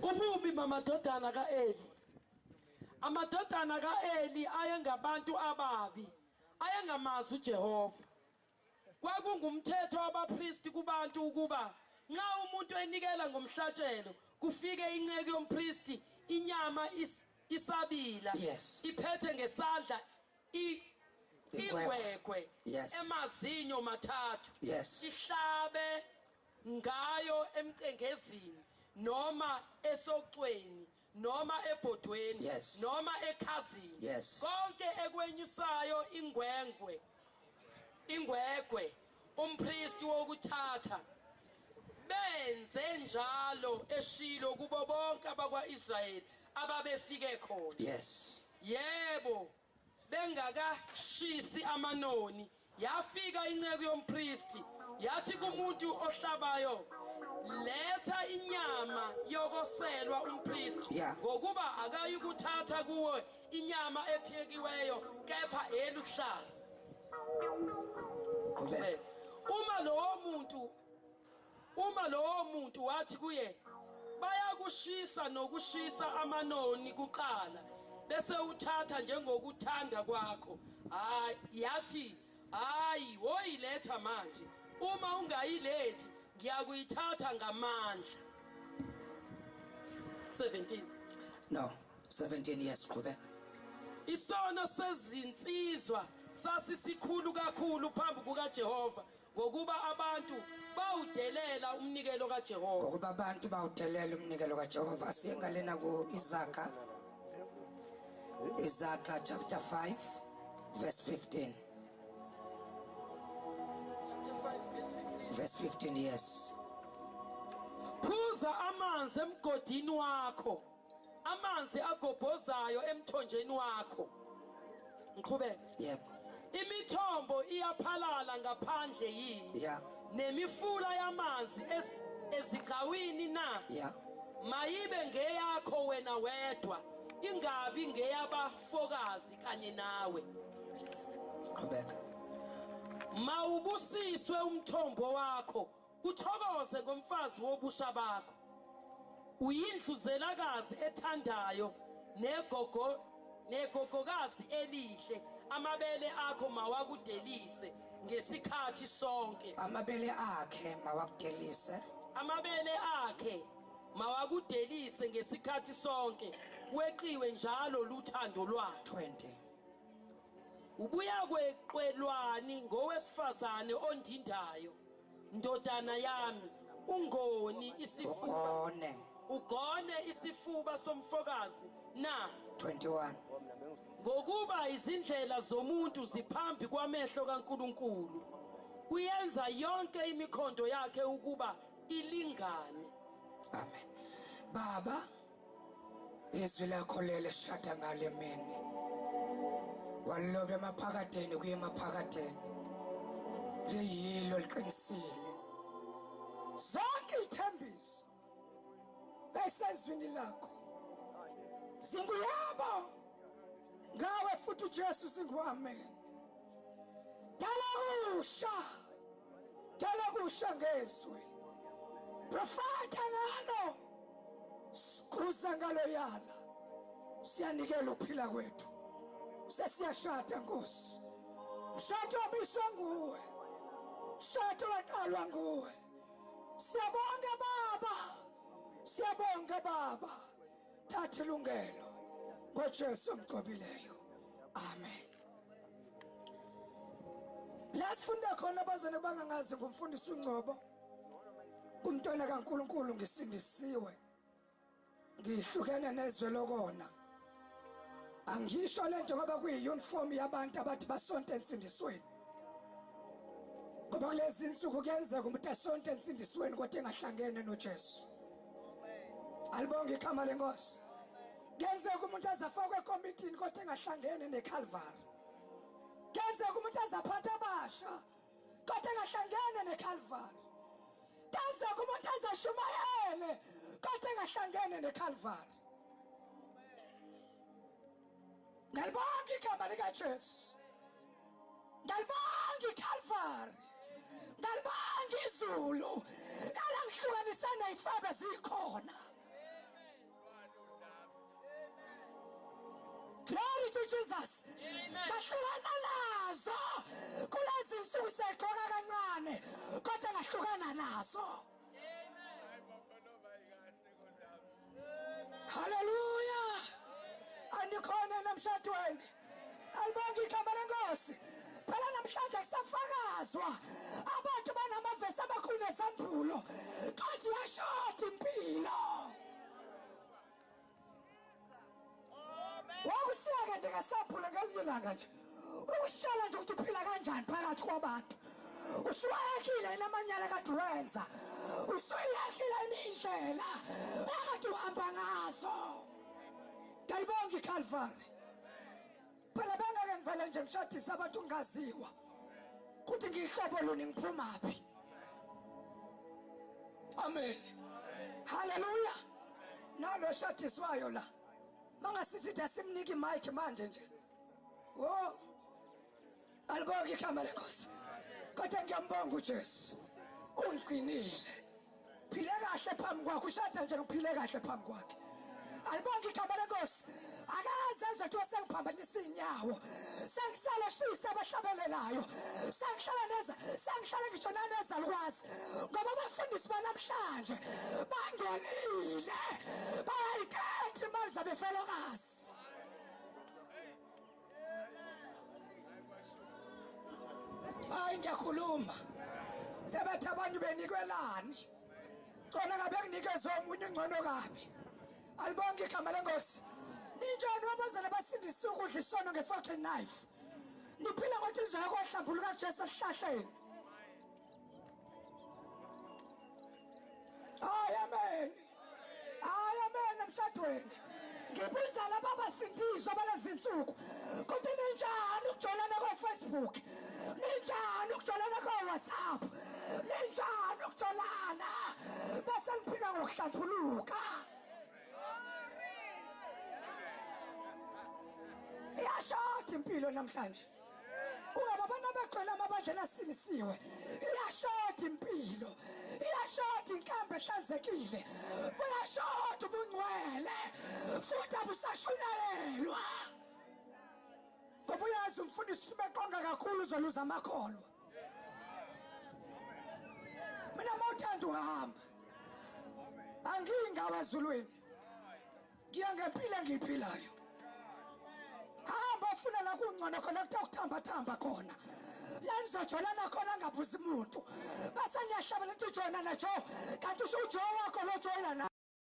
Ububi bamadodana kaEli. Amadodana kaEli ayengabantu ababi, ayengamazi uJehova. Kwakungumthetho wabapristi kubantu ukuba nxa umuntu enikela ngomhlatshelo kufike inceku yompristi inyama isabila iphethe ngesandla igwegwe emazinyo mathathu ihlabe ngayo emcengezini noma esocweni noma ebhodweni noma ekhazini konke ekwenyusayo ingwegwe umpristi wokuthatha benze njalo eShilo kubo bonke abakwaIsrayeli ababefike khona. Yebo, bengakashisi amanoni yafika inceku yompristi yathi kumuntu ohlabayo letha inyama yokoselwa umpristi ngokuba akayi kuthatha kuwe inyama ephekiweyo kepha eluhlaza. Uma lowo muntu wathi kuye bayakushisa nokushisa amanoni kuqala bese uthatha njengokuthanda kwakho, yathi hayi woyiletha manje, uma ungayilethi ngiyakuyithatha ngamandla. 17 years qhubeka. Isono sezinsizwa sasisikhulu kakhulu phambi kukaJehova ngokuba abantu bawudelela umnikelo kaJehova. Ngokuba abantu bawudelela umnikelo kaJehova. Singalena ku Isaiah chapter 5 verse 15. Verse 15, yes. Phuza amanzi emgodini wakho, amanzi agobhozayo emthonjeni wakho. Ngiqhubeka. Yep. Imithombo iyaphalala ngaphandle yini? Nemifula yamanzi ezigcawini na? Mayibe ngeyakho wena wedwa, ingabi ngeyabafokazi kanye nawe. Qhubeka. Mawubusiswe umthombo wakho, uthokoze ngomfazi wobusha bakho. Uyindluzelakazi ethandayo negogokazi elihle, amabele akho mawakudelise ngesikhathi sonke. Amabele akhe mawakudelise. Amabele akhe mawakudelise ngesikhathi sonke, weqiwe njalo luthando lwakhe. 20. Ubuya kweqwelwani ngowesifazane ondindayo, ndodana yami, ungoni isifuba. Ugone isifuba somfokazi na. 21. Ngokuba izindlela zomuntu ziphambi kwamehlo kaNkulunkulu, uyenza yonke imikhondo yakhe ukuba ilingane. Amen. Baba, izwi lakho lele shada ngale mini. Walobe emaphakadeni kuye emaphakadeni. Liyilo liqinisile. Zonke ithembiso besezwini lakho zinguyabo ngawe futhi uJesu singuamen. Dala kusha ngezwi, profeta ngalo, skruza ngalo yala. Siyanikela uphila kwethu, sesiyashada Nkosi. Mshado wabiswa nguwe, mshado waqalwa nguwe. Siyabonga Baba, thatha ilungelo ngoJesu omgcobileyo. Amen. La sifunda khona abazane bangangazi ngumfundisi uNgcobo, umntwana kaNkulunkulu ngisindisiwe, ngihlukene nezwe lokona. Angisho lento ngoba kuyiyuniform yabantu abathi basonto ensindisweni, ngoba kulezi insuku kuyenzeka umuntu asonto ensindisweni kodwa engahlangene noJesu. Alibonga igama leNkosi. Kuyenzeka umuntu azafakwe ekomithini kodwa engahlangene neCalvary. Kuyenzeka umuntu azaphatha abasha kodwa engahlangene neCalvary. Kuyenzeka umuntu azashumayele kodwa engahlangene neCalvary. Ngalibonga igama likaJesu. Ngalibonga iCalvary. Ngalibonga izulu. Ngalangihlukanisana ifabe zikhona. to Jesus. Ngahlukana nazo. Kulezi insuku seqoka kancane kodwa ngahlukana nazo. Hallelujah. Andikhona namshadweni. Ayibonge igama lenkosi. Phela namhlanje kusafakazwa abantu banamavesi amakhulu nesambulo kanti yashoda impilo. Wakusiyake nje ngesambulo ngelinye ilanga nje ukushala nje ukuthi uphila kanjani phakathi kwabantu. Usuyakile namanyala kade wenza. Usuyakile indlela ekade uhamba ngazo. Ngiyibonga iCalvary. Phela bengeke ngivele nje ngishadise abantu ngaziwa ukuthi ngihlobo luni ngiphumaphi. Amen. Hallelujah. Nalo shadiswayo la. Mangasithi asimniki imic manje nje. Wo. Alibonga igama lenkosi. Kodwa ngiyambonga uJesu. Ungcinile. Phile kahle phambi kwakhe, ushada nje uphile kahle phambi kwakhe. Alibonga igama lenkosi. Akaze ezothi wasengiphambanisa inyawo. Sengihlala shisa abahlabelelayo. Sengihlala ngisho nanezalukwazi. Ngoba abafundisi banamhlanje bangcolile. Bayayikhetha imali zabefelokazi. Hayi ngiyakhuluma. Sebathe abantu benikwelani. Khona ngabe nginikezwe umuntu ngcono kabi. Alibonga igama lenkosi. Ninjani wabazana basindisa ukudla isono ngefork and knife. Niphila ngokuthi nizaya kwahlambulu kaJesu esihlahleni. Amen. Amen emshadweni. Ngibuza laba abasindiswa balezinsuku. Kuthi ninjani ukujolana kuFacebook? Ninjani ukujolana kuWhatsApp? Ninjani ukujolana? Bese niphila ngokuhlaphuluka. Iyashoda impilo namhlanje. Ungababona begcwele amabandla asinisiwe. Iyashoda impilo. Iyashoda inkambe ehlanzekile. Uyashoda ubungcwele. Futhi abusashunelelwa. Ngoba uyazi umfundisi ubeqonga kakhulu uzoluza amakholwa. Mina mawuthanda uhamba. Angingawa ezulwini. Ngiyangempilo engiyiphilayo. Hamba ufuna la kungcono khona kuthamba khona. La nizojolana khona ngabuza umuntu. Base niyahlabela ukuthi ujona naJoe. Kanti usho uJoe wakho lo joyina na.